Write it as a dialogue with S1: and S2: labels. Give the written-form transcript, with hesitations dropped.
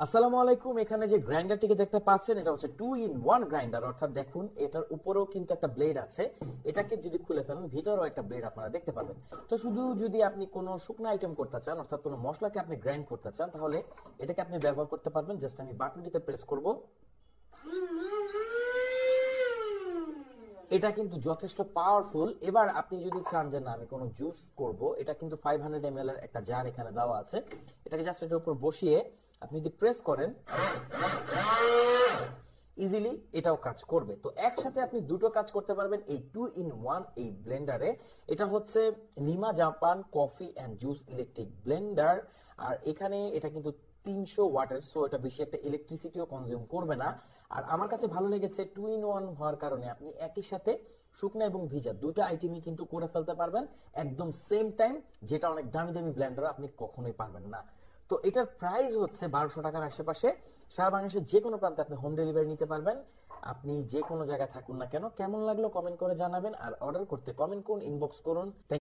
S1: আসসালামু আলাইকুম। এখানে যে গ্রাইন্ডারটিকে দেখতে পাচ্ছেন এটা হচ্ছে 2 in 1 গ্রাইন্ডার, অর্থাৎ দেখুন এটার উপরেও কিন্তু একটা ব্লেড আছে। এটাকে যদি খুলে ফেলেন ভিতরেও একটা ব্লেড আপনারা দেখতে পাবেন। তো শুধু যদি আপনি কোনো শুকনো আইটেম করতে চান, অর্থাৎ কোনো মশলাকে আপনি গ্রাইন্ড করতে চান, তাহলে এটাকে আপনি ব্যবহার করতে পারবেন। জাস্ট আমি বাটনটিতে প্রেস করব। এটা কিন্তু যথেষ্ট পাওয়ারফুল। এবার আপনি যদি চান যে না আমি কোনো জুস করব, এটা কিন্তু 500 ml এর একটা জার এখানে দেওয়া আছে। এটাকে জাস্ট এটার উপর বসিয়ে আপনি যদি প্রেস করেন ইজিলি এটাও কাজ করবে। তো একসাথে আপনি দুটো কাজ করতে পারবেন এই 2 in 1 এই ব্লেন্ডারে। এটা হচ্ছে Nima Japan coffee and juice electric blender. আর এখানে এটা কিন্তু 300 ওয়াটের, সো এটা বেশি একটা ইলেকট্রিসিটিও কনজিউম করবে না। আর আমার কাছে ভালো লেগেছে 2 in 1 হওয়ার কারণে আপনি একই সাথে শুকনো এবং ভিজা দুটো আইটেমই কিন্তু করে ফেলতে পারবেন একদম সেম টাইম, যেটা অনেক দামি দামি ব্লেন্ডার আপনি কখনোই পারবেন না। তো এটার প্রাইস হচ্ছে 1200 টাকার আশেপাশে। সারা বাংলাদেশের যে কোনো প্রান্তে আপনি হোম ডেলিভারি নিতে পারবেন। আপনি যে কোনো জায়গায় থাকুন না কেন। কেমন লাগলো কমেন্ট করে জানাবেন, আর অর্ডার করতে কমেন্ট করুন, ইনবক্স করুন।